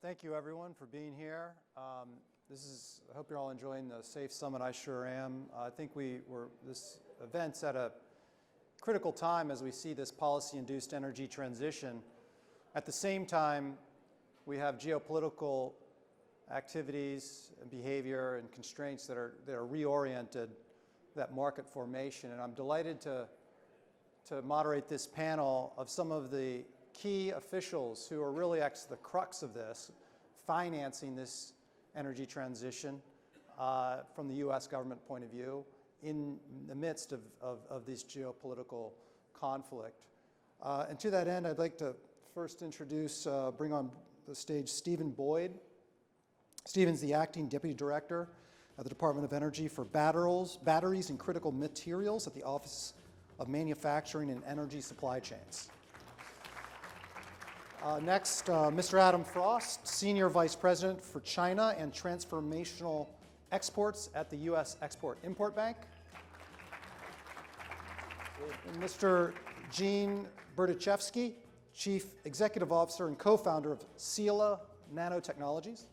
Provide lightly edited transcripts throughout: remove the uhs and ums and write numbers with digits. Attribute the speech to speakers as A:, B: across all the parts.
A: Thank you, everyone, for being here. I hope you're all enjoying the SAFE Summit. I sure am. I think this event's at a critical time as we see this policy-induced energy transition. At the same time, we have geopolitical activities and behavior and constraints that are reoriented that market formation. And I'm delighted to moderate this panel of some of the key officials who are really the crux of this, financing this energy transition from the U.S. government point of view in the midst of this geopolitical conflict. And to that end, I'd like to first bring on the stage Stephen Boyd. Stephen's the Acting Deputy Director of the Department of Energy for Batteries and Critical Materials at the Office of Manufacturing and Energy Supply Chains. Next, Mr. Adam Frost, Senior Vice President for China and Transformational Exports at the U.S. Export-Import Bank. And Mr. Gene Berdichevsky, Chief Executive Officer and co-founder of Sila Nanotechnologies.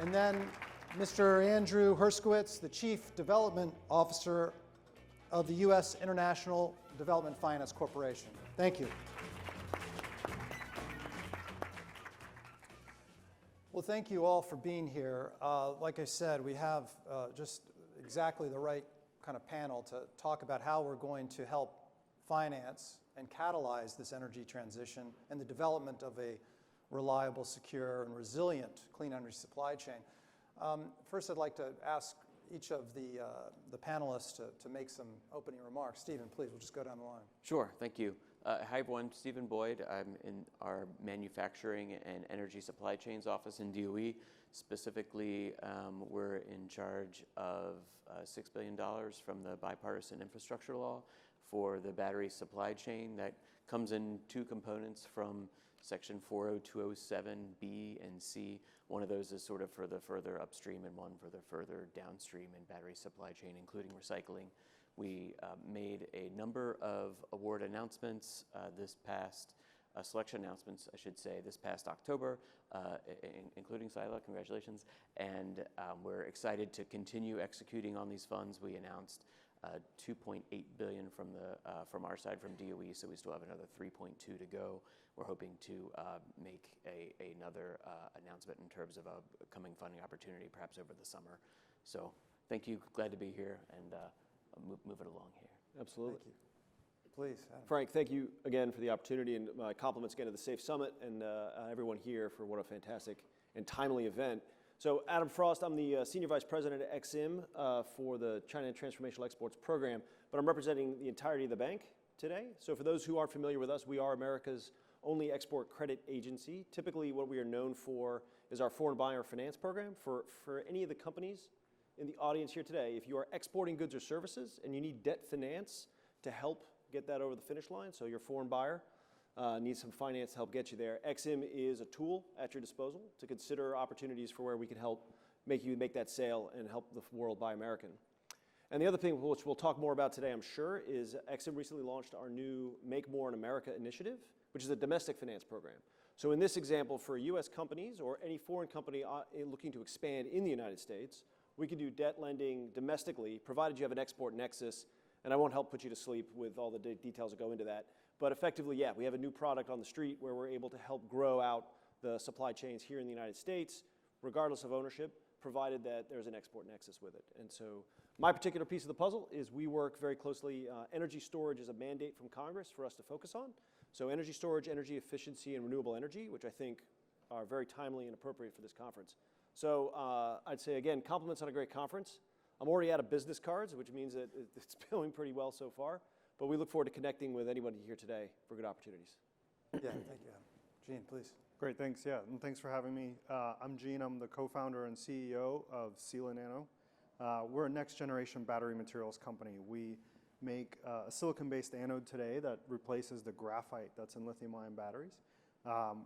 A: And then Mr. Andrew Herscowitz, the Chief Development Officer of the U.S. International Development Finance Corporation. Thank you. Well, thank you all for being here. Like I said, we have just exactly the right kind of panel to talk about how we're going to help finance and catalyze this energy transition and the development of a reliable, secure, and resilient clean energy supply chain. First, I'd like to ask each of the panelists to make some opening remarks. Stephen, please, we'll just go down the line.
B: Sure, thank you. Hi, everyone. Stephen Boyd. I'm in our Manufacturing and Energy Supply Chains office in DOE. Specifically, we're in charge of $6 billion from the bipartisan infrastructure law for the battery supply chain. That comes in two components from Section 40207B and C. One of those is sort of for the further upstream and one for the further downstream in battery supply chain, including recycling. We made a number of award announcements selection announcements, I should say, this past October, including Sila, congratulations. And we're excited to continue executing on these funds. We announced $2.8 billion from our side from DOE, so we still have another 3.2 to go. We're hoping to make another announcement in terms of a coming funding opportunity, perhaps over the summer. So thank you, glad to be here, and move it along here.
C: Absolutely.
A: Thank you. Please, Adam.
C: Frank, thank you again for the opportunity, and my compliments again to the SAFE Summit and everyone here for what a fantastic and timely event. So Adam Frost, I'm the Senior Vice President at EXIM for the China Transformational Exports Program, but I'm representing the entirety of the bank today. So for those who aren't familiar with us, we are America's only export credit agency. Typically what we are known for is our foreign buyer finance program. For any of the companies in the audience here today, if you are exporting goods or services and you need debt finance to help get that over the finish line, so your foreign buyer needs some finance to help get you there, EXIM is a tool at your disposal to consider opportunities for where we can help make that sale and help the world buy American. And the other thing which we'll talk more about today, I'm sure, is EXIM recently launched our new Make More in America initiative, which is a domestic finance program. So in this example, for US companies or any foreign company looking to expand in the United States, we can do debt lending domestically, provided you have an export nexus. And I won't help put you to sleep with all the details that go into that. But effectively, yeah, we have a new product on the street where we're able to help grow out the supply chains here in the United States, regardless of ownership, provided that there's an export nexus with it. And so my particular piece of the puzzle is we work very closely. Energy storage is a mandate from Congress for us to focus on. So energy storage, energy efficiency, and renewable energy, which I think are very timely and appropriate for this conference. So I'd say, again, compliments on a great conference. I'm already out of business cards, which means that it's going pretty well so far. But we look forward to connecting with anybody here today for good opportunities.
A: Yeah, thank you, Adam. Gene, please.
D: Great, thanks. Yeah, and thanks for having me. I'm Gene. I'm the co-founder and CEO of Sila Nano. We're a next-generation battery materials company. We make a silicon-based anode today that replaces the graphite that's in lithium-ion batteries.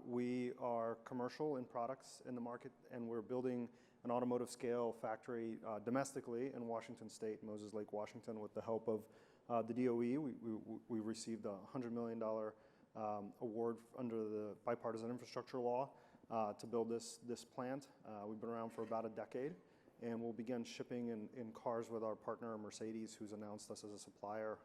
D: We are commercial in products in the market, and we're building an automotive scale factory domestically in Washington State, Moses Lake, Washington, with the help of the DOE. We received a $100 million award under the bipartisan infrastructure law to build this plant. We've been around for about a decade, and we'll begin shipping in cars with our partner Mercedes, who's announced us as a supplier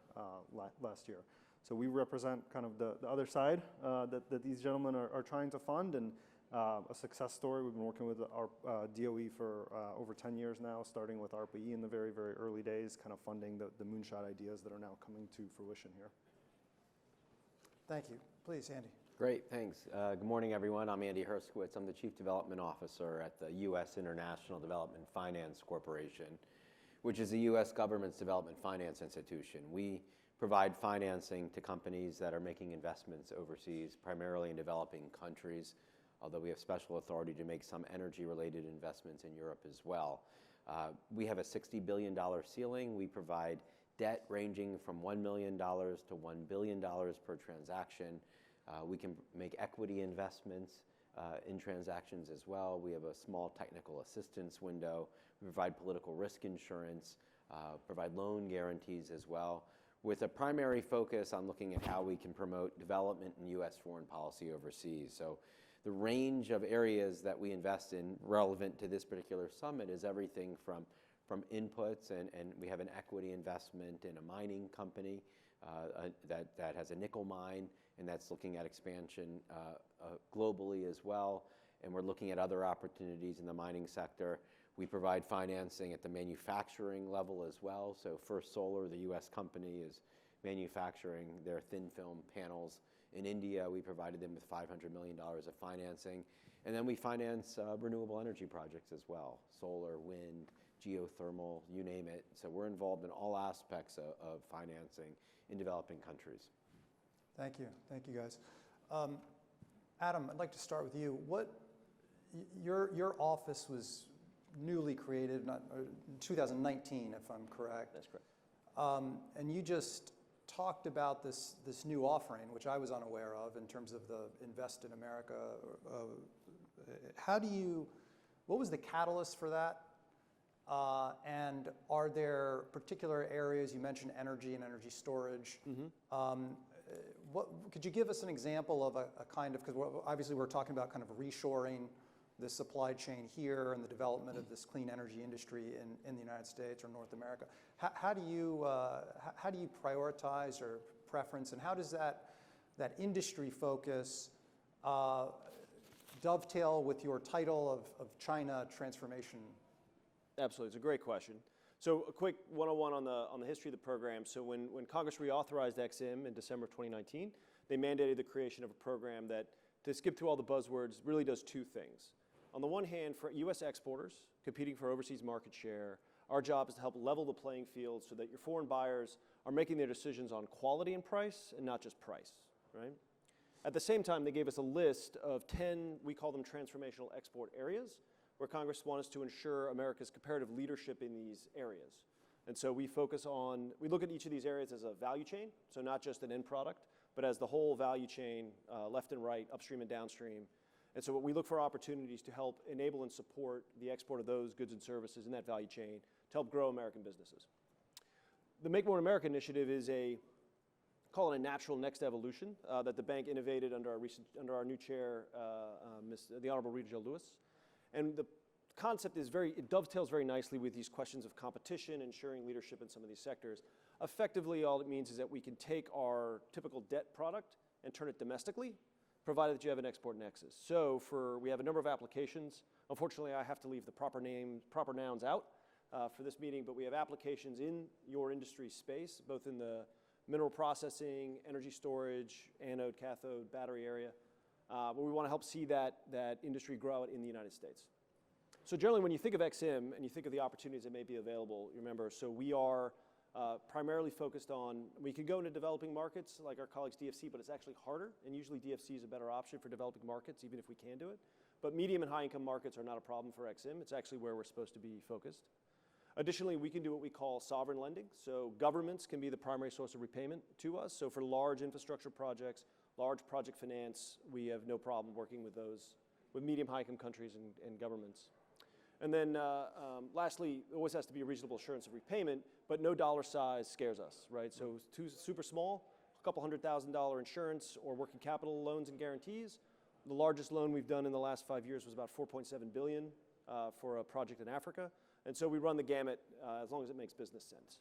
D: last year. So we represent kind of the other side that these gentlemen are trying to fund, and a success story. We've been working with our DOE for over 10 years now, starting with ARPA-E in the very, very early days, kind of funding the moonshot ideas that are now coming to fruition here.
A: Thank you. Please, Andy.
E: Great, thanks. Good morning, everyone. I'm Andy Herscowitz. I'm the Chief Development Officer at the U.S. International Development Finance Corporation, which is the U.S. government's development finance institution. We provide financing to companies that are making investments overseas, primarily in developing countries, although we have special authority to make some energy-related investments in Europe as well. We have a $60 billion ceiling. We provide debt ranging from $1 million to $1 billion per transaction. We can make equity investments in transactions as well. We have a small technical assistance window. We provide political risk insurance, provide loan guarantees as well, with a primary focus on looking at how we can promote development in U.S. foreign policy overseas. So the range of areas that we invest in relevant to this particular summit is everything from inputs, and we have an equity investment in a mining company that has a nickel mine, and that's looking at expansion globally as well. And we're looking at other opportunities in the mining sector. We provide financing at the manufacturing level as well. So First Solar, the U.S. company, is manufacturing their thin film panels in India. We provided them with $500 million of financing. And then we finance renewable energy projects as well, solar, wind, geothermal, you name it. So we're involved in all aspects of financing in developing countries.
A: Thank you. Thank you, guys. Adam, I'd like to start with you. Your office was newly created in 2019, if I'm correct.
C: That's correct.
A: And you just talked about this new offering, which I was unaware of in terms of the Invest in America. What was the catalyst for that? And are there particular areas, you mentioned energy and energy storage. Could you give us an example of a kind of, because obviously we're talking about kind of reshoring the supply chain here and the development of this clean energy industry in the United States or North America. How do you prioritize or preference, and how does that industry focus dovetail with your title of China Transformation?
C: Absolutely, it's a great question. So a quick 101 on the history of the program. So when Congress reauthorized EXIM in December 2019, they mandated the creation of a program that, to skip through all the buzzwords, really does two things. On the one hand, for U.S. exporters competing for overseas market share, our job is to help level the playing field so that your foreign buyers are making their decisions on quality and price and not just price, right? At the same time, they gave us a list of 10, we call them transformational export areas, where Congress wants to ensure America's comparative leadership in these areas. And so we look at each of these areas as a value chain, so not just an end product, but as the whole value chain, left and right, upstream and downstream. And so we look for opportunities to help enable and support the export of those goods and services in that value chain to help grow American businesses. The Make More in America initiative is call it a natural next evolution that the bank innovated under our new chair, the Honorable Rita Jo Lewis. And the concept is it dovetails very nicely with these questions of competition, ensuring leadership in some of these sectors. Effectively, all it means is that we can take our typical debt product and turn it domestically, provided that you have an export nexus. So we have a number of applications. Unfortunately, I have to leave the proper nouns out for this meeting, but we have applications in your industry space, both in the mineral processing, energy storage, anode, cathode, battery area. But we want to help see that industry grow out in the United States. So generally, when you think of EXIM and you think of the opportunities that may be available, remember, so we are primarily focused on, we can go into developing markets like our colleagues DFC, but it's actually harder, and usually DFC is a better option for developing markets, even if we can do it. But medium and high income markets are not a problem for EXIM. It's actually where we're supposed to be focused. Additionally, we can do what we call sovereign lending. So governments can be the primary source of repayment to us. So for large infrastructure projects, large project finance, we have no problem working with those, with medium high income countries and governments. And then lastly, it always has to be a reasonable assurance of repayment, but no dollar size scares us, right? So super small, couple $100,000 insurance or working capital loans and guarantees. The largest loan we've done in the last 5 years was about $4.7 billion for a project in Africa. And so we run the gamut as long as it makes business sense.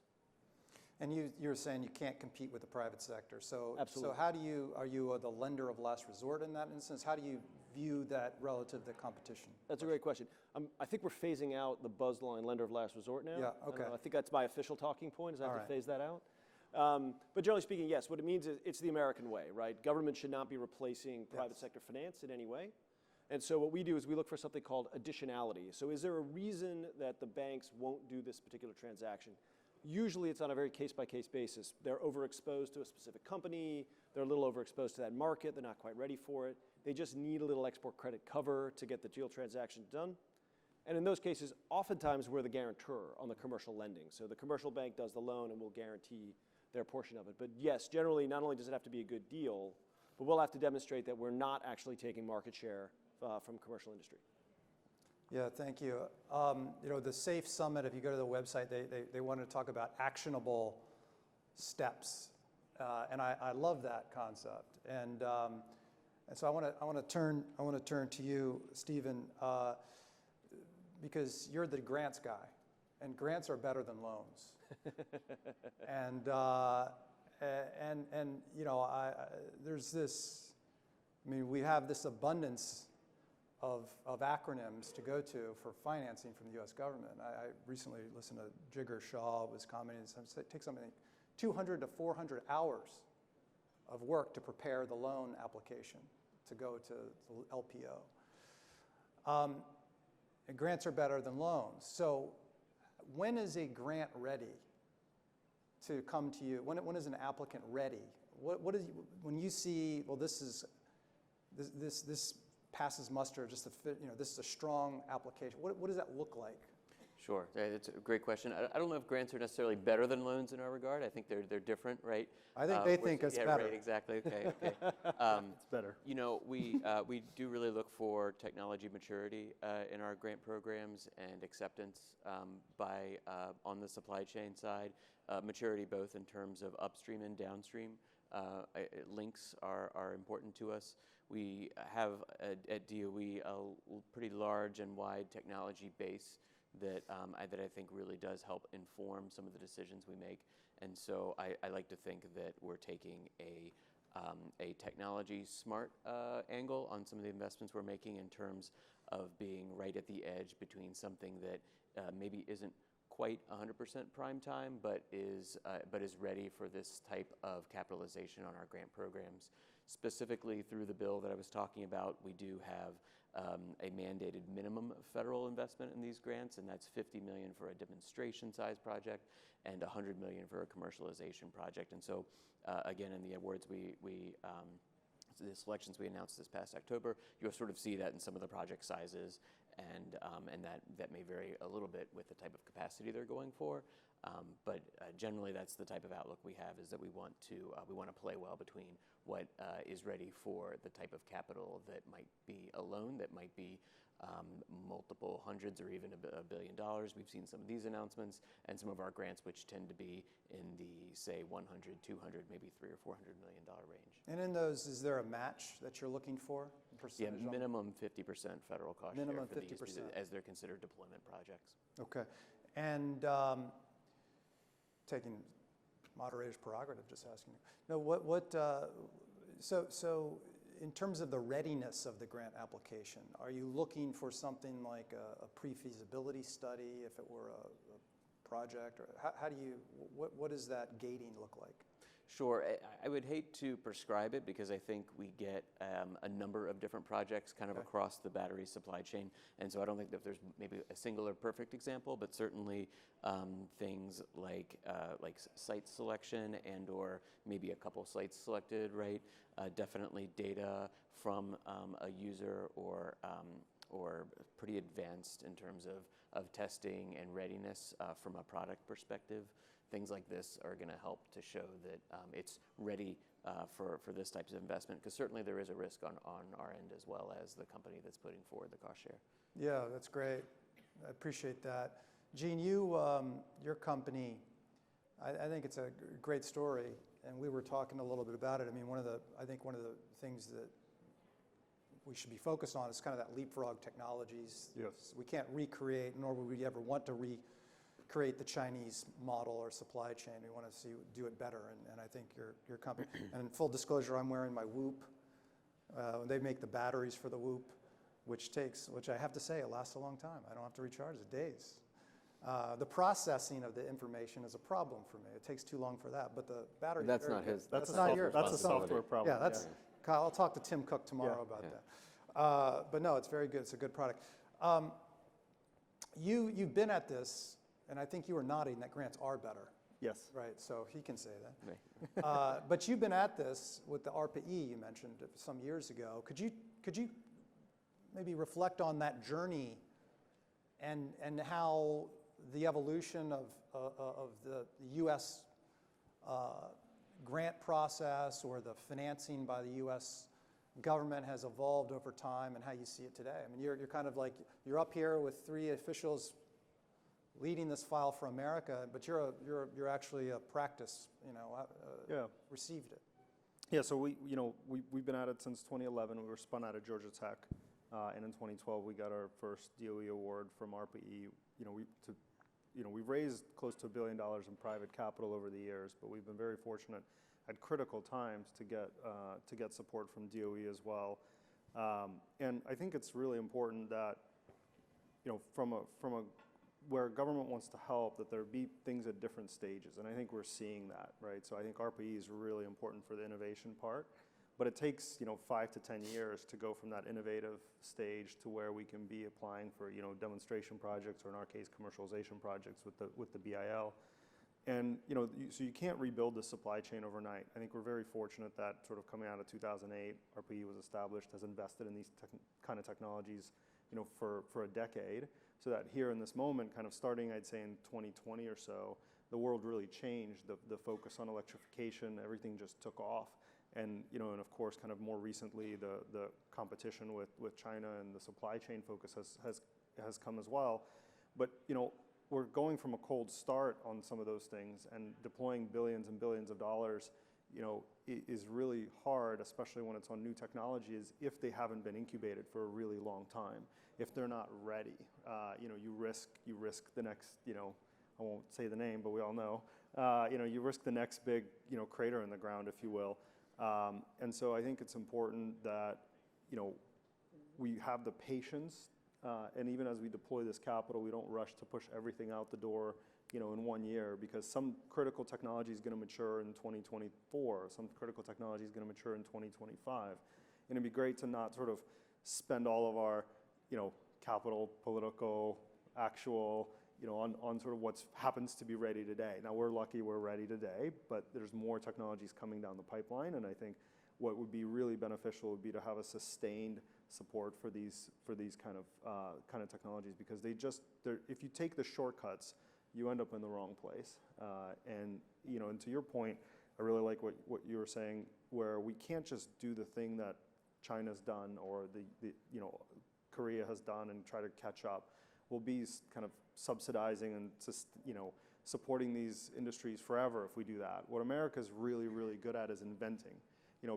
A: And you were saying you can't compete with the private sector. So,
C: Absolutely.
A: So how do you, are you the lender of last resort in that instance? How do you view that relative to competition?
C: That's a great question. I think we're phasing out the buzz line lender of last resort now.
A: Yeah, okay.
C: I think that's my official talking point, is I have
A: All
C: to
A: right.
C: phase that out. But generally speaking, yes, what it means is it's the American way, right? Government should not be replacing private sector finance in any way. And so what we do is we look for something called additionality. So is there a reason that the banks won't do this particular transaction? Usually it's on a very case-by-case basis. They're overexposed to a specific company, they're a little overexposed to that market, they're not quite ready for it. They just need a little export credit cover to get the deal transaction done. And in those cases, oftentimes we're the guarantor on the commercial lending. So the commercial bank does the loan and will guarantee their portion of it. But yes, generally not only does it have to be a good deal, but we'll have to demonstrate that we're not actually taking market share from commercial industry.
A: Yeah, thank you. You know, the SAFE Summit, if you go to the website, they want to talk about actionable steps. And I love that concept. And so I want to turn to you, Stephen, because you're the grants guy, and grants are better than loans. and you know, there's this. I mean, we have this abundance of acronyms to go to for financing from the U.S. government. I recently listened to Jigar Shah was commenting. It takes something like 200 to 400 hours of work to prepare the loan application to go to the LPO. And grants are better than loans. So when is a grant ready to come to you? When is an applicant ready? What is, when you see, well, this passes muster, just you know, this is a strong application. What does that look like?
B: Sure, it's a great question. I don't know if grants are necessarily better than loans in our regard. I think they're different, right?
A: I think they think it's
B: yeah,
A: better.
B: Right, exactly. Okay.
C: It's better.
B: You know, we do really look for technology maturity in our grant programs and acceptance by on the supply chain side, maturity both in terms of upstream and downstream. Links are important to us. We have at DOE a pretty large and wide technology base that I think really does help inform some of the decisions we make. And so I like to think that we're taking a technology smart angle on some of the investments we're making in terms of being right at the edge between something that maybe isn't quite 100% prime time, but is ready for this type of capitalization on our grant programs. Specifically through the bill that I was talking about, we do have a mandated minimum federal investment in these grants, and that's $50 million for a demonstration size project and $100 million for a commercialization project. And so again, in the awards the selections we announced this past October, you'll sort of see that in some of the project sizes, and that may vary a little bit with the type of capacity they're going for. But generally, that's the type of outlook we have, is that we want to play well between what is ready for the type of capital that might be a loan, that might be multiple hundreds or even $1 billion. We've seen some of these announcements, and some of our grants, which tend to be in the, say, 100, 200, maybe $300 or $400 million range.
A: And in those, is there a match that you're looking for?
B: Yeah, minimum 50% federal cost
A: minimum
B: share for
A: 50%.
B: these, as they're considered deployment projects.
A: Okay. And taking moderator's prerogative, just asking you. No, so in terms of the readiness of the grant application, are you looking for something like a pre-feasibility study if it were a project, or how do you, what does that gating look like?
B: Sure. I would hate to prescribe it, because I think we get a number of different projects kind of across the battery supply chain. And so I don't think that there's maybe a single or perfect example, but certainly things like site selection and or maybe a couple sites selected, right? Definitely data from a user or pretty advanced in terms of testing and readiness from a product perspective. Things like this are going to help to show that it's ready for this type of investment, because certainly there is a risk on our end as well as the company that's putting forward the cost share.
A: Yeah, that's great. I appreciate that. Gene, you, your company I think it's a great story, and we were talking a little bit about it. I mean, I think one of the things that we should be focused on is kind of that leapfrog technologies.
D: Yes.
A: We can't recreate, nor would we ever want to recreate the Chinese model or supply chain. We want to do it better, and I think your company. And full disclosure, I'm wearing my Whoop. They make the batteries for the Whoop, which I have to say, it lasts a long time. I don't have to recharge it, days. The processing of the information is a problem for me. It takes too long for that, but the battery.
E: That's not his.
A: That's not yours.
D: That's a software problem.
A: Yeah, Kyle, I'll talk to Tim Cook tomorrow about that. But no, it's very good. It's a good product. You've been at this, and I think you were nodding that grants are better.
D: Yes.
A: Right, so he can say that.
B: Right.
A: But you've been at this with the ARPA-E you mentioned some years ago. Could you maybe reflect on that journey and how the evolution of the U.S. Grant process or the financing by the U.S. government has evolved over time and how you see it today? I mean, you're kind of like, you're up here with 3 officials leading this file for America, but you're actually a practice, received it.
D: Yeah, so we've been at it since 2011. We were spun out of Georgia Tech, and in 2012 we got our first DOE award from ARPA-E. We've raised close to $1 billion in private capital over the years, but we've been very fortunate at critical times to get support from DOE as well. And I think it's really important that from a where government wants to help, that there be things at different stages, and I think we're seeing that, right? So I think ARPA-E is really important for the innovation part, but it takes 5 to 10 years to go from that innovative stage to where we can be applying for demonstration projects, or in our case commercialization projects with the BIL. And so you can't rebuild the supply chain overnight. I think we're very fortunate that sort of coming out of 2008, ARPA-E was established, has invested in these kind of technologies for a decade, so that here in this moment, kind of starting, I'd say in 2020 or so, the world really changed. The focus on electrification, everything just took off. And and of course, kind of more recently, the competition with China and the supply chain focus has come as well. But we're going from a cold start on some of those things, and deploying billions and billions of dollars is really hard, especially when it's on new technologies, if they haven't been incubated for a really long time. If they're not ready, you risk the next, I won't say the name, but we all know, you risk the next big, crater in the ground, if you will. And so I think it's important that, we have the patience, and even as we deploy this capital, we don't rush to push everything out the door, in 1 year, because some critical technology is going to mature in 2024, some critical technology is going to mature in 2025. And it'd be great to not sort of spend all of our, capital, political, actual, on sort of what happens to be ready today. Now, we're lucky we're ready today, but there's more technologies coming down the pipeline, and I think what would be really beneficial would be to have a sustained support for these kind of technologies, because if you take the shortcuts, you end up in the wrong place. And to your point, I really like what you were saying, where we can't just do the thing that China's done or the Korea has done and try to catch up. We'll be kind of subsidizing and supporting these industries forever if we do that. What America's really, really good at is inventing.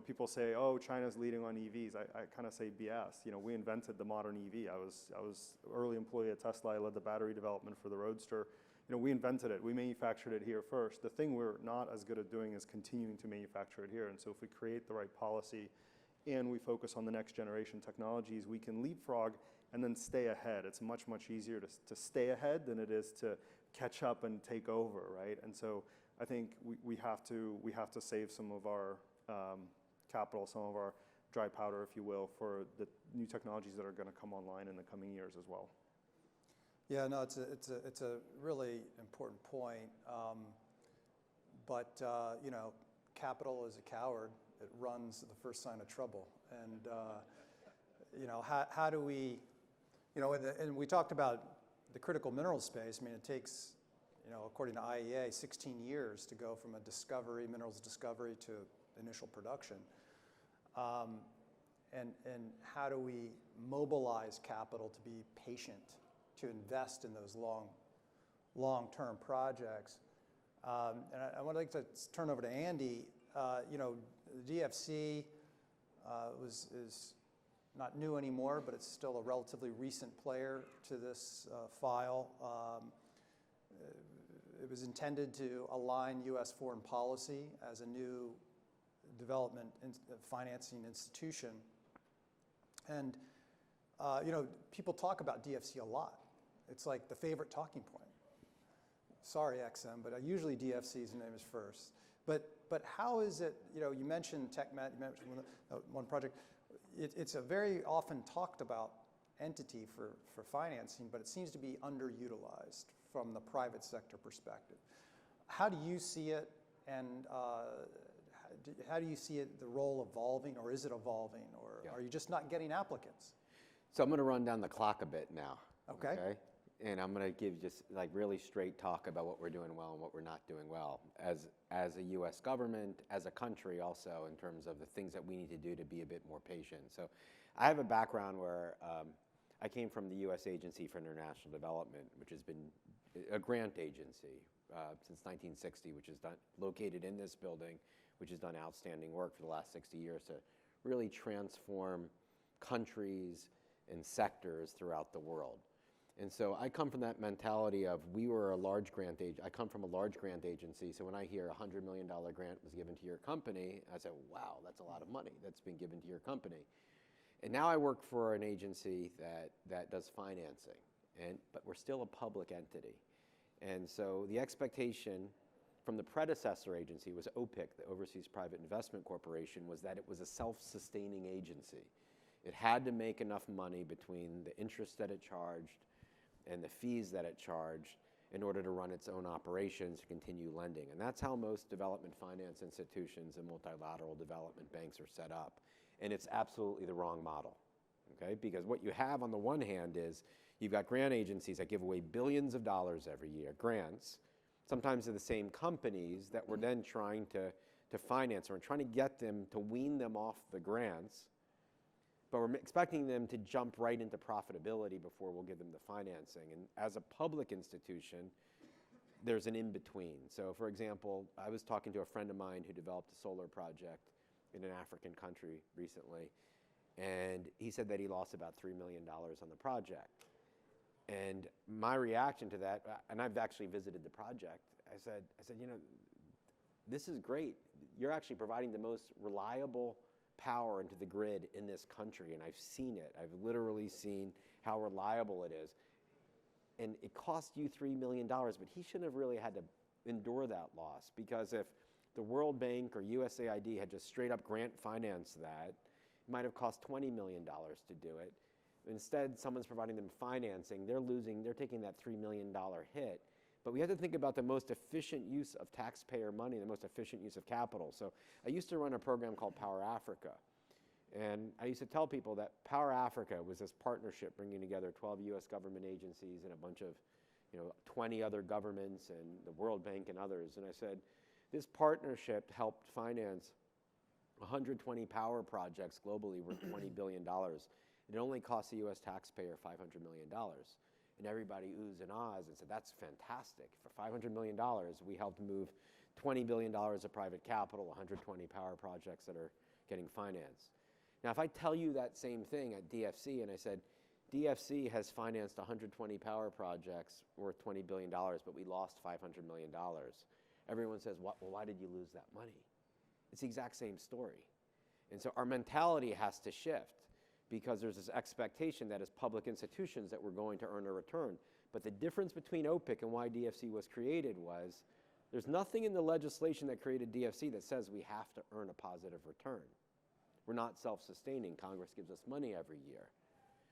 D: People say, oh, China's leading on EVs. I kind of say BS. We invented the modern EV. I was early employee at Tesla. I led the battery development for the Roadster. We invented it. We manufactured it here first. The thing we're not as good at doing is continuing to manufacture it here. And so if we create the right policy and we focus on the next generation technologies, we can leapfrog and then stay ahead. It's much, much easier to stay ahead than it is to catch up and take over, right? And so I think we have to save some of our capital, some of our dry powder, if you will, for the new technologies that are going to come online in the coming years as well.
A: Yeah, no, it's a really important point. But capital is a coward. It runs the first sign of trouble. And how do we, and we talked about the critical mineral space. I mean, it takes, according to IEA, 16 years to go from a minerals discovery to initial production. And how do we mobilize capital to be patient, to invest in those long-term projects? And I would like to turn over to Andy. The DFC is not new anymore, but it's still a relatively recent player to this file. It was intended to align U.S. foreign policy as a new development financing institution. And, people talk about DFC a lot. It's like the favorite talking point. Sorry, XM, but usually DFC's name is first. But how is it, you mentioned TechMet, you mentioned one project. It's a very often talked about entity for financing, but it seems to be underutilized from the private sector perspective. How do you see it, and how do you see the role evolving, or is it evolving, or are you just not getting applicants?
E: So I'm going to run down the clock a bit now.
A: Okay.
E: And I'm going to give just like really straight talk about what we're doing well and what we're not doing well as a U.S. government, as a country also, in terms of the things that we need to do to be a bit more patient. So I have a background where I came from the U.S. Agency for International Development, which has been a grant agency since 1960, which is located in this building, which has done outstanding work for the last 60 years to really transform countries and sectors throughout the world. And so I come from that mentality of we were a large grant agency. I come from a large grant agency, so when I hear a $100 million grant was given to your company, I say, wow, that's a lot of money that's been given to your company. And now I work for an agency that does financing, but we're still a public entity. And so the expectation from the predecessor agency was OPIC, the Overseas Private Investment Corporation, was that it was a self-sustaining agency. It had to make enough money between the interest that it charged and the fees that it charged in order to run its own operations to continue lending. And that's how most development finance institutions and multilateral development banks are set up. And it's absolutely the wrong model, okay? Because what you have on the one hand is you've got grant agencies that give away billions of dollars every year, grants, sometimes to the same companies that we're then trying to finance, or we're trying to get them to wean them off the grants, but we're expecting them to jump right into profitability before we'll give them the financing. And as a public institution, there's an in-between. So for example, I was talking to a friend of mine who developed a solar project in an African country recently, and he said that he lost about $3 million on the project. And my reaction to that, and I've actually visited the project, I said, this is great. You're actually providing the most reliable power into the grid in this country, and I've seen it. I've literally seen how reliable it is. And it cost you $3 million, but he shouldn't have really had to endure that loss, because if the World Bank or USAID had just straight up grant financed that, it might have cost $20 million to do it. Instead, someone's providing them financing, they're taking that $3 million hit. But we have to think about the most efficient use of taxpayer money, the most efficient use of capital. So I used to run a program called Power Africa. And I used to tell people that Power Africa was this partnership bringing together 12 US government agencies and a bunch of 20 other governments and the World Bank and others. And I said, this partnership helped finance 120 power projects globally worth $20 billion. It only cost the US taxpayer $500 million. And everybody oohs and ahs and said, that's fantastic. For $500 million, we helped move $20 billion of private capital, 120 power projects that are getting financed. Now, if I tell you that same thing at DFC, and I said, DFC has financed 120 power projects worth $20 billion, but we lost $500 million. Everyone says, well, why did you lose that money? It's the exact same story. And so our mentality has to shift, because there's this expectation that as public institutions that we're going to earn a return. But the difference between OPIC and why DFC was created was there's nothing in the legislation that created DFC that says we have to earn a positive return. We're not self-sustaining. Congress gives us money every year.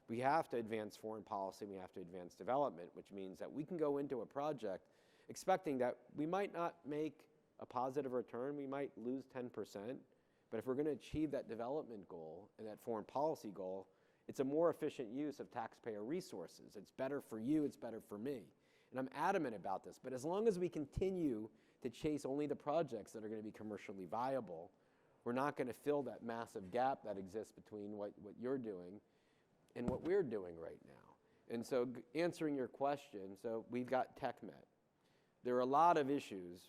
E: We have to advance foreign policy, we have to advance development, which means that we can go into a project expecting that we might not make a positive return, we might lose 10%, but if we're going to achieve that development goal and that foreign policy goal, it's a more efficient use of taxpayer resources. It's better for you, it's better for me. And I'm adamant about this, but as long as we continue to chase only the projects that are going to be commercially viable, we're not going to fill that massive gap that exists between what you're doing and what we're doing right now. And so answering your question, so we've got TechMet. there are a lot of issues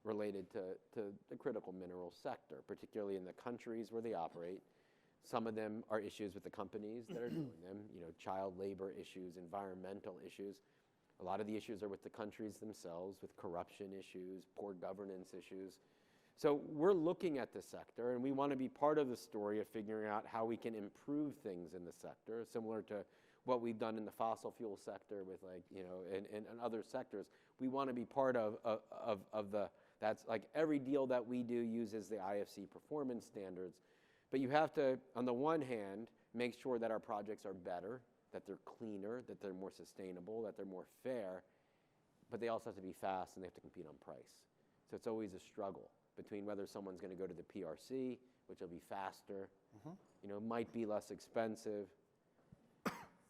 E: related to the critical mineral sector, particularly in the countries where they operate. Some of them are issues with the companies that are doing them, child labor issues, environmental issues. A lot of the issues are with the countries themselves, with corruption issues, poor governance issues. So we're looking at the sector, and we want to be part of the story of figuring out how we can improve things in the sector, similar to what we've done in the fossil fuel sector with and other sectors. We want to be part of that's like every deal that we do uses the IFC performance standards. But you have to, on the one hand, make sure that our projects are better, that they're cleaner, that they're more sustainable, that they're more fair, but they also have to be fast and they have to compete on price. So it's always a struggle between whether someone's going to go to the PRC, which will be faster, might be less expensive.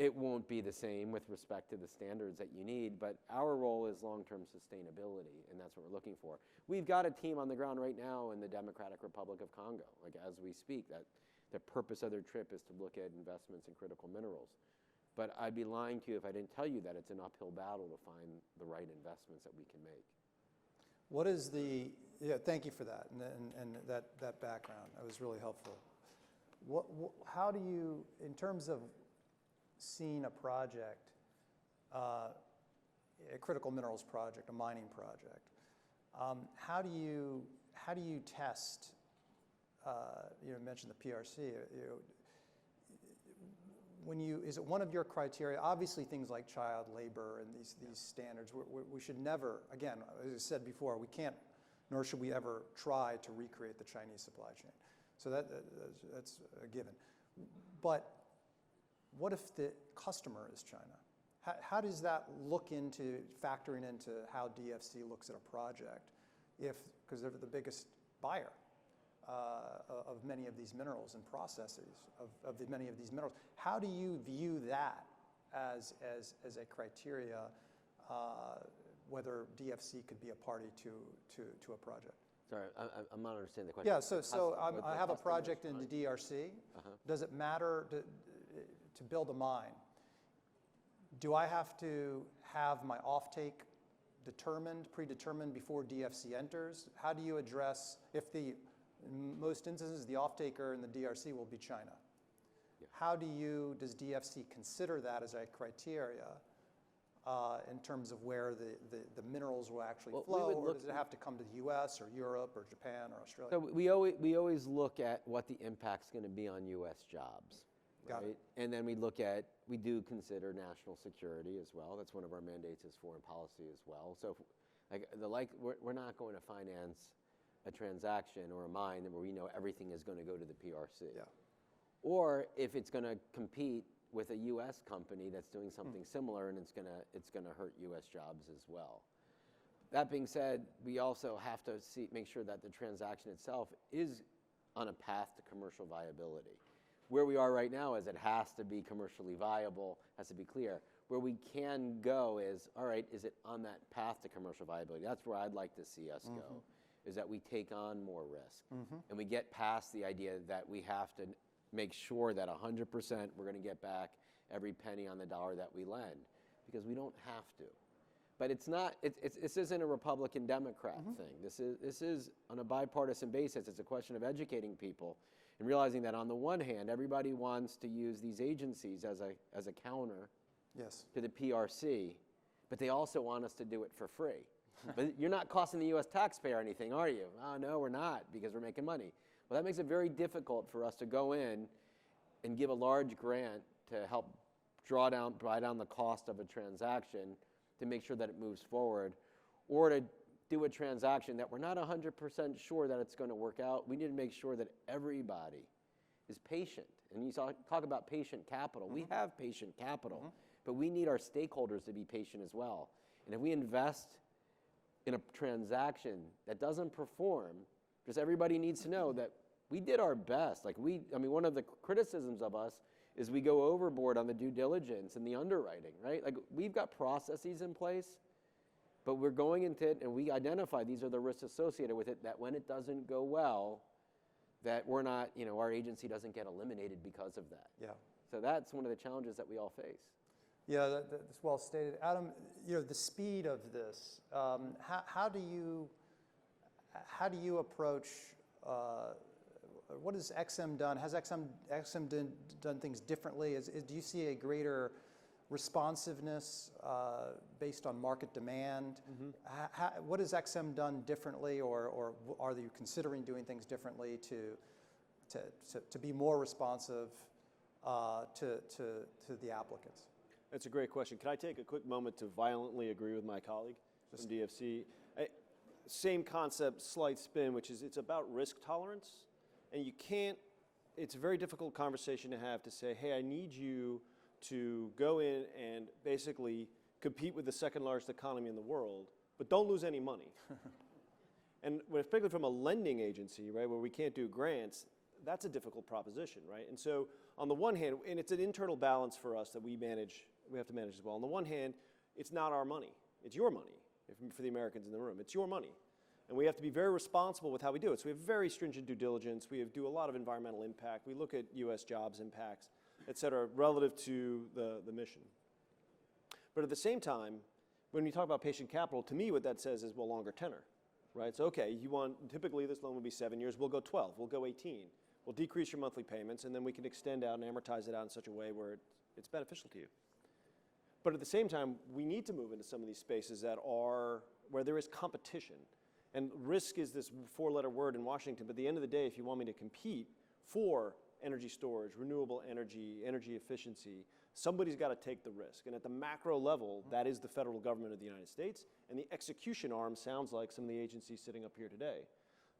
E: It won't be the same with respect to the standards that you need, but our role is long-term sustainability, and that's what we're looking for. We've got a team on the ground right now in the Democratic Republic of Congo, like as we speak, that the purpose of their trip is to look at investments in critical minerals. But I'd be lying to you if I didn't tell you that it's an uphill battle to find the right investments that we can make.
A: What is thank you for that and that background. That was really helpful. How do you, in terms of seeing a project, a critical minerals project, a mining project, how do you test? You mentioned the PRC. Is it one of your criteria? Obviously, things like child labor and these standards, we should never, again, as I said before, we can't, nor should we ever try to recreate the Chinese supply chain. So that's a given. But what if the customer is China? How does that look into factoring into how DFC looks at a project? Because they're the biggest buyer of many of these minerals and processes of many of these minerals. How do you view that as a criteria, whether DFC could be a party to a project?
E: Sorry, I'm not understanding the question.
A: Yeah, so I have a project in the DRC. Does it matter to build a mine? Do I have to have my offtake predetermined before DFC enters? How do you address, in most instances, the offtaker in the DRC will be China. Yeah. How does DFC consider that as a criteria in terms of where the minerals will actually flow, or does it have to come to the US or Europe or Japan or Australia?
E: So we always look at what the impact's going to be on US jobs.
A: Got
E: right?
A: it.
E: And then we do consider national security as well. That's one of our mandates is foreign policy as well. So we're not going to finance a transaction or a mine where we know everything is going to go to the PRC.
A: Yeah.
E: Or if it's going to compete with a U.S. company that's doing something similar and it's going to hurt U.S. jobs as well. That being said, we also have to make sure that the transaction itself is on a path to commercial viability. Where we are right now is it has to be commercially viable, has to be clear. Where we can go is, all right, is it on that path to commercial viability? That's where I'd like to see us go, is that we take on more risk. And we get past the idea that we have to make sure that 100% we're going to get back every penny on the dollar that we lend, because we don't have to. But it's not. This isn't a Republican-Democrat thing. This is on a bipartisan basis. It's a question of educating people and realizing that on the one hand, everybody wants to use these agencies as a counter to the PRC, but they also want us to do it for free. But you're not costing the U.S. taxpayer anything, are you? Oh, no, we're not, because we're making money. Well, that makes it very difficult for us to go in and give a large grant to help buy down the cost of a transaction to make sure that it moves forward, or to do a transaction that we're not 100% sure that it's going to work out. We need to make sure that everybody is patient. And you talk about patient capital. We have patient capital, but we need our stakeholders to be patient as well. And if we invest in a transaction that doesn't perform, because everybody needs to know that we did our best. One of the criticisms of us is we go overboard on the due diligence and the underwriting, right? Like, we've got processes in place, but we're going into it and we identify these are the risks associated with it, that when it doesn't go well, that we're not, our agency doesn't get eliminated because of that.
A: Yeah.
E: So that's one of the challenges that we all face.
A: Yeah, that's well stated. Adam, the speed of this, how do you approach, what has XM done? Has XM done things differently? Do you see a greater responsiveness based on market demand? What has XM done differently, or are you considering doing things differently to be more responsive to the applicants?
C: That's a great question. Can I take a quick moment to violently agree with my colleague from DFC? Same concept, slight spin, which is it's about risk tolerance. And you can't, it's a very difficult conversation to have to say, hey, I need you to go in and basically compete with the second largest economy in the world, but don't lose any money. And particularly from a lending agency, right, where we can't do grants, that's a difficult proposition, right? And so on the one hand, and it's an internal balance for us that we have to manage as well. On the one hand, it's not our money, it's your money. For the Americans in the room, it's your money. And we have to be very responsible with how we do it. So we have very stringent due diligence. We do a lot of environmental impact. We look at U.S. jobs impacts, et cetera, relative to the mission. But at the same time, when we talk about patient capital, to me what that says is, well, longer tenor, right? So, okay, typically this loan would be 7 years. We'll go 12. We'll go 18. We'll decrease your monthly payments, and then we can extend out and amortize it out in such a way where it's beneficial to you. But at the same time, we need to move into some of these spaces where there is competition. And risk is this four-letter word in Washington, but at the end of the day, if you want me to compete for energy storage, renewable energy, energy efficiency, somebody's got to take the risk. And at the macro level, that is the federal government of the United States, and the execution arm sounds like some of the agencies sitting up here today.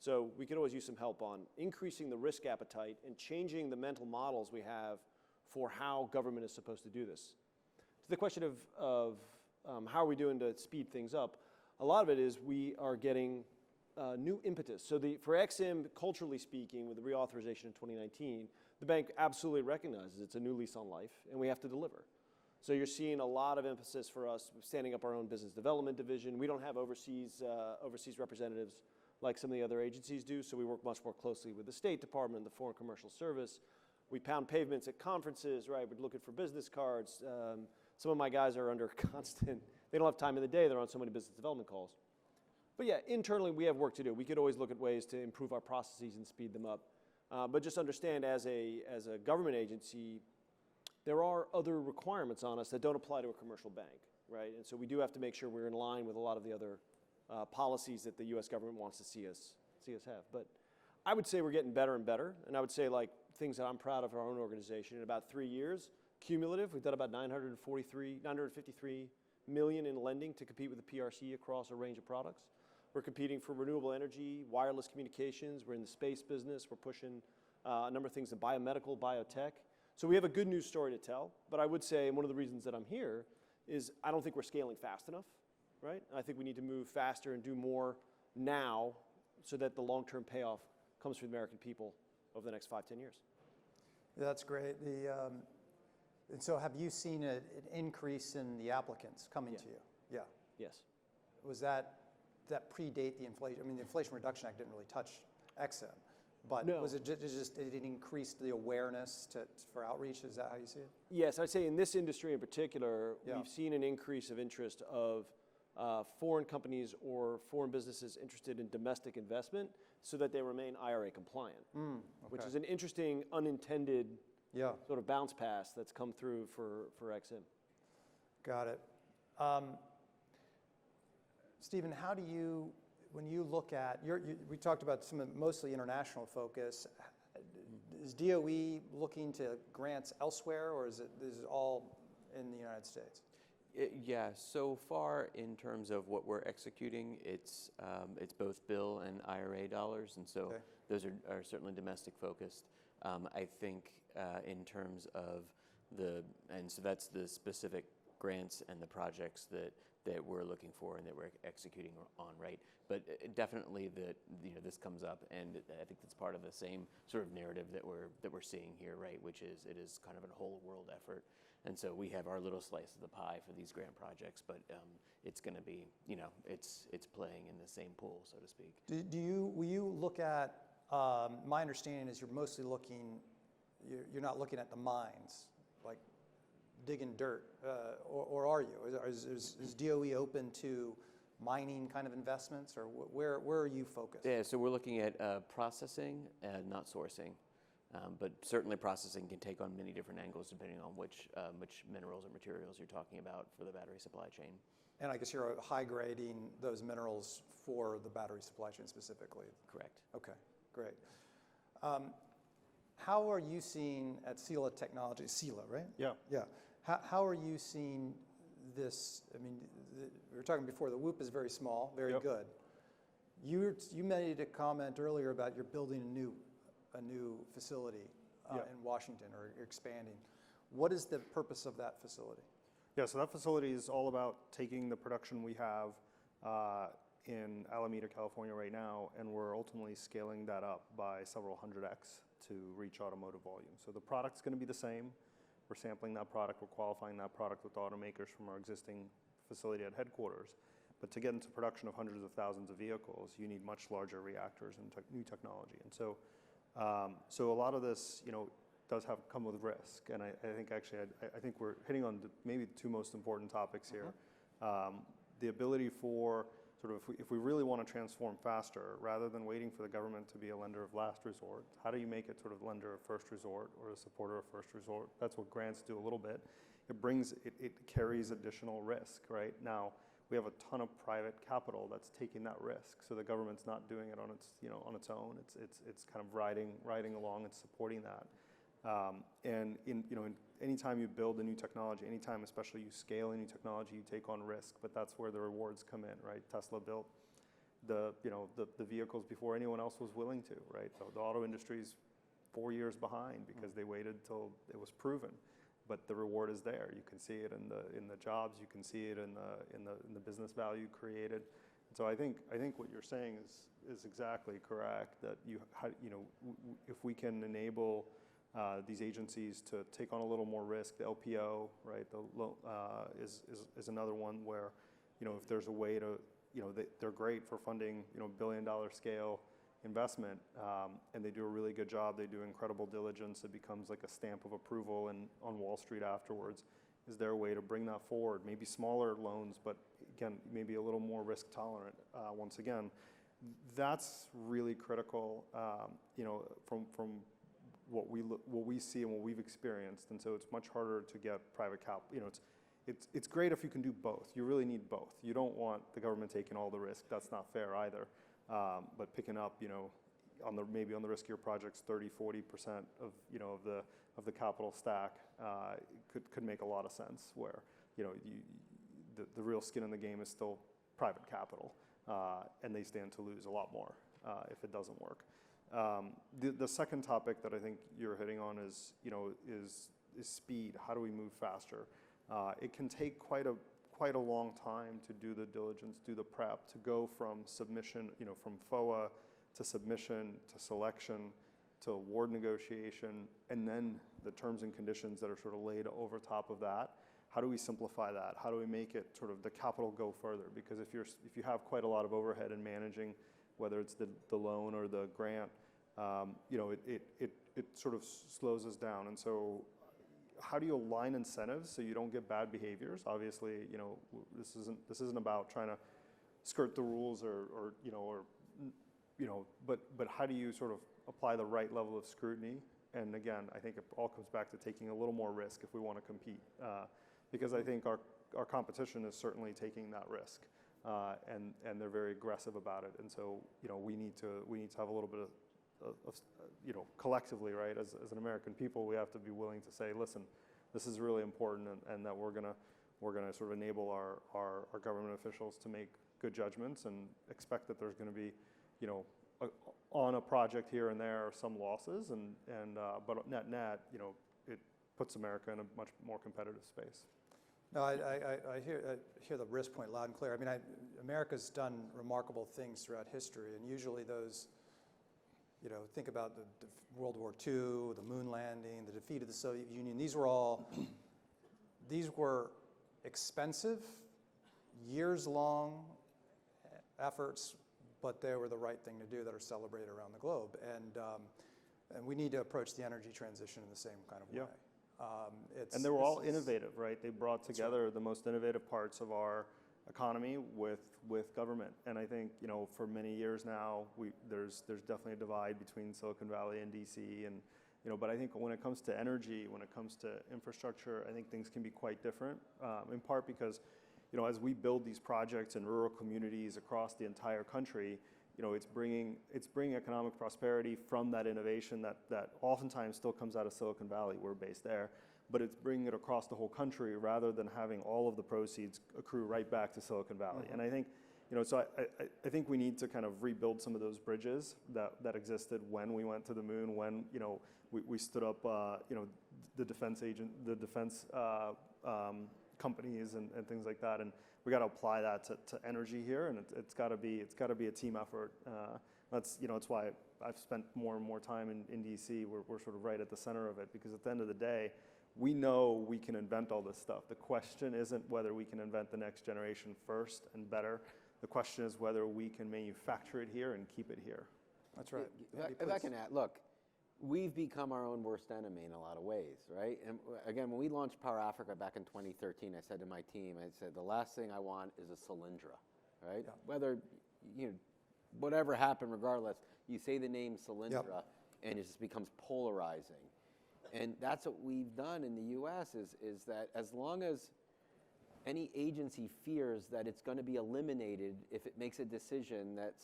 C: So we could always use some help on increasing the risk appetite and changing the mental models we have for how government is supposed to do this. To the question of how are we doing to speed things up, a lot of it is we are getting new impetus. So for XM, culturally speaking, with the reauthorization in 2019, the bank absolutely recognizes it's a new lease on life, and we have to deliver. So you're seeing a lot of emphasis for us standing up our own business development division. We don't have overseas representatives like some of the other agencies do, so we work much more closely with the State Department and the Foreign Commercial Service. We pound pavements at conferences, right? We're looking for business cards. Some of my guys are under constant, they don't have time in the day, they're on so many business development calls. But yeah, internally we have work to do. We could always look at ways to improve our processes and speed them up. But just understand as a government agency, there are other requirements on us that don't apply to a commercial bank, right? And so we do have to make sure we're in line with a lot of the other policies that the US government wants to see us have. But I would say we're getting better and better. And I would say like things that I'm proud of our own organization, in about 3 years, cumulative, we've done about $953 million in lending to compete with the PRC across a range of products. We're competing for renewable energy, wireless communications. We're in the space business. We're pushing a number of things in biomedical, biotech. So we have a good news story to tell. But I would say, and one of the reasons that I'm here is I don't think we're scaling fast enough, right? I think we need to move faster and do more now so that the long-term payoff comes for the American people over the next 5-10 years.
A: Yeah, that's great. And so have you seen an increase in the applicants coming to you? Yeah.
C: Yes.
A: Was that predate the inflation? I mean, the Inflation Reduction Act didn't really touch XM, but
C: no.
A: Was it just did it increase the awareness for outreach? Is that how you see it?
C: Yes, I'd say in this industry in particular, we've seen an increase of interest of foreign companies or foreign businesses interested in domestic investment so that they remain IRA compliant, which is an interesting unintended sort of bounce pass that's come through for XM.
A: Got it. Stephen, how do you, when you look at, we talked about some mostly international focus. Is DOE looking to grants elsewhere, or is it all in the United States?
B: Yeah, so far in terms of what we're executing, it's both bill and IRA dollars, and so those are certainly domestic focused. I think in terms of so that's the specific grants and the projects that we're looking for and that we're executing on, right? But definitely this comes up, and I think that's part of the same sort of narrative that we're seeing here, right? Which is it is kind of a whole world effort, and so we have our little slice of the pie for these grant projects, but it's going to be it's playing in the same pool, so to speak.
A: Will you look at? My understanding is you're mostly looking. You're not looking at the mines, like digging dirt, or are you? Is DOE open to mining kind of investments, or where are you focused?
B: Yeah, so we're looking at processing and not sourcing. But certainly processing can take on many different angles depending on which minerals or materials you're talking about for the battery supply chain.
A: And I guess you're high grading those minerals for the battery supply chain specifically.
B: Correct.
A: Okay, great. How are you seeing at Sila Technologies, Sila, right?
D: Yeah.
A: Yeah. How are you seeing this? I mean, we were talking before, the whoop is very small, very
D: Yep.
A: good. You made a comment earlier about you're building a new facility in Washington, or you're expanding. What is the purpose of that facility?
D: Yeah, so that facility is all about taking the production we have in Alameda, California right now, and we're ultimately scaling that up by several 100x to reach automotive volume. So the product's going to be the same. We're sampling that product, we're qualifying that product with automakers from our existing facility at headquarters. But to get into production of hundreds of thousands of vehicles, you need much larger reactors and new technology. And so, so a lot of this, does come with risk. And I think actually, I think we're hitting on maybe the two most important topics here. The ability for sort of, if we really want to transform faster, rather than waiting for the government to be a lender of last resort, how do you make it sort of lender of first resort or a supporter of first resort? That's what grants do a little bit. It carries additional risk, right? Now, we have a ton of private capital that's taking that risk. So the government's not doing it on its, on its own. It's kind of riding along and supporting that. And anytime you build a new technology, anytime especially you scale a new technology, you take on risk, but that's where the rewards come in, right? Tesla built the vehicles before anyone else was willing to, right? The auto industry's 4 years behind because they waited till it was proven. But the reward is there. You can see it in the jobs. You can see it in the business value created. And so I think what you're saying is exactly correct. That if we can enable these agencies to take on a little more risk, the LPO, right, is another one where, if there's a way to, they're great for funding, billion-dollar scale investment, and they do a really good job. They do incredible diligence. It becomes like a stamp of approval on Wall Street afterwards. Is there a way to bring that forward? Maybe smaller loans, but again, maybe a little more risk tolerant. Once again, that's really critical. From what we see and what we've experienced, and so it's much harder to get private cap. It's great if you can do both. You really need both. You don't want the government taking all the risk. That's not fair either. But picking up, maybe on the riskier projects, 30-40% of the capital stack could make a lot of sense. Where the real skin in the game is still private capital, and they stand to lose a lot more if it doesn't work. The second topic that I think you're hitting on is speed. How do we move faster? It can take quite a long time to do the diligence, do the prep, to go from submission, from FOA to submission to selection to award negotiation, and then the terms and conditions that are sort of laid over top of that. How do we simplify that? How do we make it sort of the capital go further? Because if you have quite a lot of overhead in managing, whether it's the loan or the grant, it sort of slows us down. And so, how do you align incentives so you don't get bad behaviors? Obviously, this isn't about trying to skirt the rules but how do you sort of apply the right level of scrutiny? And again, I think it all comes back to taking a little more risk if we want to compete, because I think our competition is certainly taking that risk, and they're very aggressive about it. And so, we need to have a little bit of collectively, right, as an American people, we have to be willing to say, listen, this is really important, and that we're gonna sort of enable our government officials to make good judgments and expect that there's going to be, on a project here and there some losses, but net, it puts America in a much more competitive space.
A: No, I hear the risk point loud and clear. I mean, America's done remarkable things throughout history, and usually those, think about the World War II, the moon landing, the defeat of the Soviet Union. These were expensive, years-long efforts, but they were the right thing to do that are celebrated around the globe. And we need to approach the energy transition in the same kind of way.
D: And they were all innovative, right? They brought together the most innovative parts of our economy with government. And I think, for many years now, there's definitely a divide between Silicon Valley and DC. And, but I think when it comes to energy, when it comes to infrastructure, I think things can be quite different, in part because, as we build these projects in rural communities across the entire country, it's bringing economic prosperity from that innovation that oftentimes still comes out of Silicon Valley. We're based there. But it's bringing it across the whole country rather than having all of the proceeds accrue right back to Silicon Valley. And I think, so I think we need to kind of rebuild some of those bridges that existed when we went to the moon, when, we stood up, the defense companies and things like that. And we got to apply that to energy here, and it's got to be a team effort. That's why I've spent more and more time in DC. We're sort of right at the center of it, because at the end of the day, we know we can invent all this stuff. The question isn't whether we can invent the next generation first and better. The question is whether we can manufacture it here and keep it here.
A: That's right.
E: If I can add, look, we've become our own worst enemy in a lot of ways, right? And again, when we launched Power Africa back in 2013, I said to my team, I said, the last thing I want is a Solyndra, right? Yeah. Whether, whatever happened, regardless, you say the name Solyndra, and it just becomes polarizing. And that's what we've done in the U.S. is that as long as any agency fears that it's going to be eliminated if it makes a decision that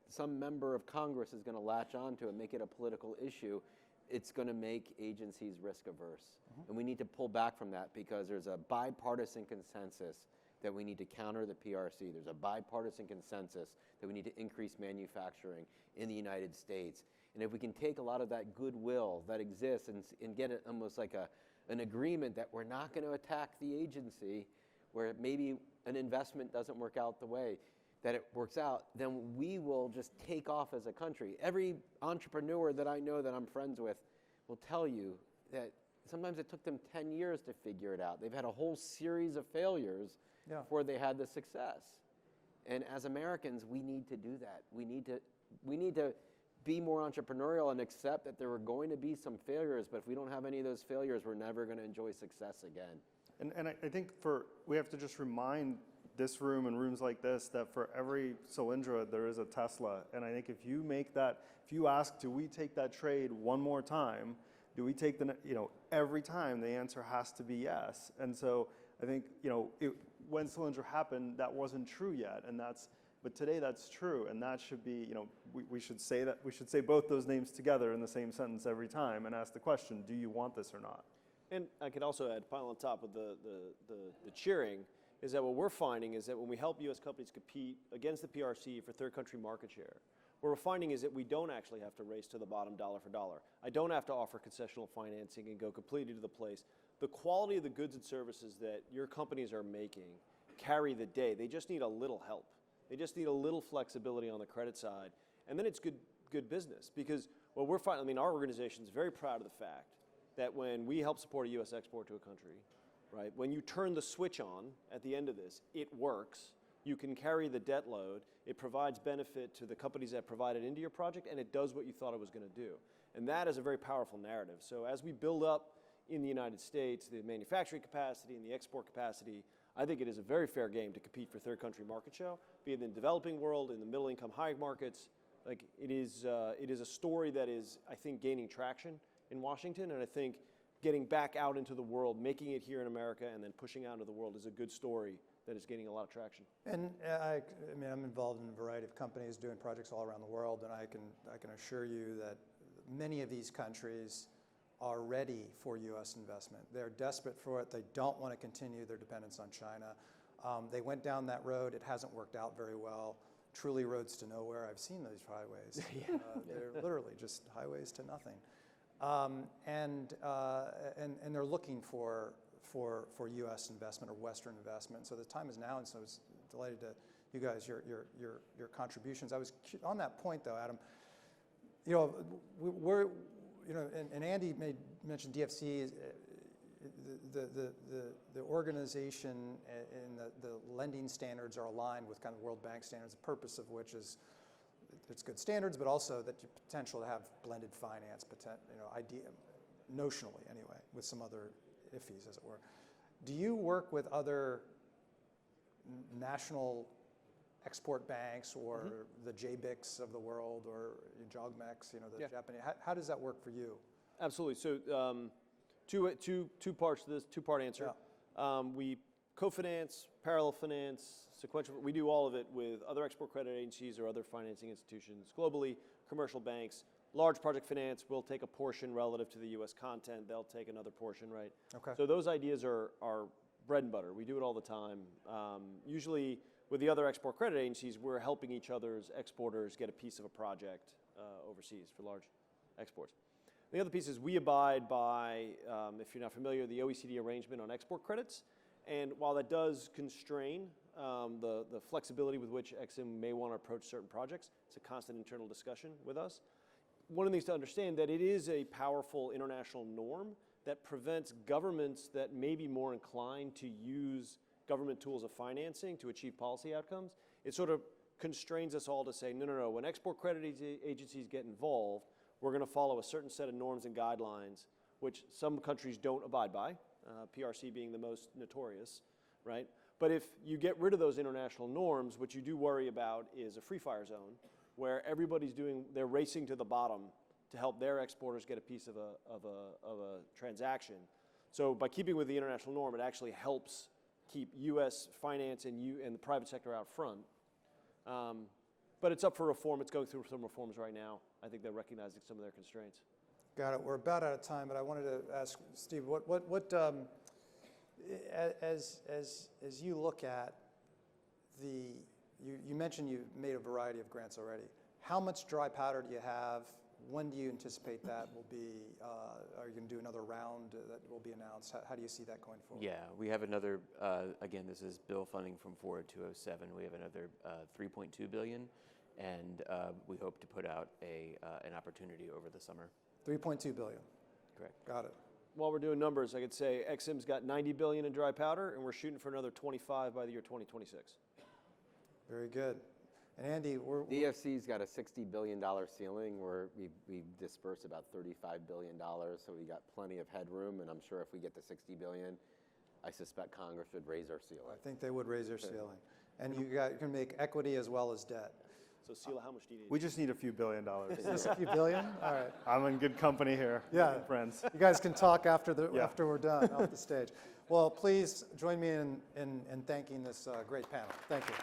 E: some member of Congress is going to latch onto and make it a political issue, it's going to make agencies risk averse. And we need to pull back from that, because there's a bipartisan consensus that we need to counter the PRC. There's a bipartisan consensus that we need to increase manufacturing in the United States. And if we can take a lot of that goodwill that exists and get it almost like an agreement that we're not going to attack the agency, where maybe an investment doesn't work out the way that it works out, then we will just take off as a country. Every entrepreneur that I know that I'm friends with will tell you that sometimes it took them 10 years to figure it out. They've had a whole series of failures before they had the success. And as Americans, we need to do that. We need to be more entrepreneurial and accept that there are going to be some failures, but if we don't have any of those failures, we're never going to enjoy success again.
D: And I think we have to just remind this room and rooms like this that for every Solyndra, there is a Tesla. And I think if you ask, do we take that trade one more time? Do we take every time, the answer has to be yes. And so I think, when Solyndra happened, that wasn't true yet. But today that's true, and that should be, we should say both those names together in the same sentence every time and ask the question, do you want this or not?
C: And I could also add, pile on top of the cheering, is that what we're finding is that when we help U.S. companies compete against the PRC for third country market share, what we're finding is that we don't actually have to race to the bottom dollar for dollar. I don't have to offer concessional financing and go completely to the place. The quality of the goods and services that your companies are making carry the day. They just need a little help. They just need a little flexibility on the credit side, and then it's good business. Because what we're finding, our organization is very proud of the fact that when we help support a U.S. export to a country, right, when you turn the switch on at the end of this, it works. You can carry the debt load. It provides benefit to the companies that provide it into your project, and it does what you thought it was going to do. And that is a very powerful narrative. So as we build up in the United States the manufacturing capacity and the export capacity, I think it is a very fair game to compete for third country market share, be it in the developing world, in the middle income high markets. Like it is a story that is, I think, gaining traction in Washington, and I think getting back out into the world, making it here in America, and then pushing out into the world is a good story that is gaining a lot of traction.
A: And I'm involved in a variety of companies doing projects all around the world, and I can assure you that many of these countries are ready for U.S. investment. They're desperate for it. They don't want to continue their dependence on China. They went down that road. It hasn't worked out very well. Truly roads to nowhere. I've seen those highways. They're literally just highways to nothing. And they're looking for U.S. investment or Western investment. So the time is now, and so I was delighted to you guys your contributions. I was on that point though, Adam. We're and Andy mentioned DFC. The organization and the lending standards are aligned with kind of World Bank standards. The purpose of which is it's good standards, but also that you potential to have blended finance, notionally anyway, with some other IFIs, as it were. Do you work with other national export banks or the JBICs of the world or JOGMECs, the Japanese? How does that work for you?
C: Absolutely. So two parts to this, two-part answer.
A: Yeah.
C: We co-finance, parallel finance, sequential. We do all of it with other export credit agencies or other financing institutions globally, commercial banks. Large project finance will take a portion relative to the U.S. content. They'll take another portion, right?
A: Okay.
C: So those ideas are bread and butter. We do it all the time. Usually with the other export credit agencies, we're helping each other's exporters get a piece of a project overseas for large exports. The other piece is we abide by, if you're not familiar, the OECD arrangement on export credits. And while that does constrain the flexibility with which EXIM may want to approach certain projects, it's a constant internal discussion with us. One of the things to understand that it is a powerful international norm that prevents governments that may be more inclined to use government tools of financing to achieve policy outcomes. It sort of constrains us all to say, no, when export credit agencies get involved, we're going to follow a certain set of norms and guidelines, which some countries don't abide by, PRC being the most notorious, right? But if you get rid of those international norms, what you do worry about is a free fire zone where everybody's they're racing to the bottom to help their exporters get a piece of a transaction. So by keeping with the international norm, it actually helps keep U.S. finance and the private sector out front. But it's up for reform. It's going through some reforms right now. I think they're recognizing some of their constraints.
A: Got it. We're about out of time, but I wanted to ask Steve, as you look at you mentioned you made a variety of grants already. How much dry powder do you have? When do you anticipate that will be? Are you going to do another round that will be announced? How do you see that going forward?
B: Yeah, we have another, again, this is bill funding from Forward 207. We have another $3.2 billion, and we hope to put out an opportunity over the summer.
A: $3.2 billion.
B: Correct.
A: Got it.
C: While we're doing numbers, I could say EXIM's got $90 billion in dry powder, and we're shooting for another 25 by the year 2026.
A: Very good. And Andy,
E: The EFC's got a $60 billion ceiling where we disperse about $35 billion, so we got plenty of headroom, and I'm sure if we get to $60 billion, I suspect Congress would raise our ceiling.
A: I think they would raise their ceiling. And you can make equity as well as debt.
C: So Sila, how much do you need?
D: We just need a few $1 billion.
A: Is this a few billion? All right.
D: I'm in good company here.
A: Yeah.
D: Good friends.
A: You guys can talk after
D: Yeah.
A: after we're done off the stage. Well, please join me in thanking this great panel. Thank you.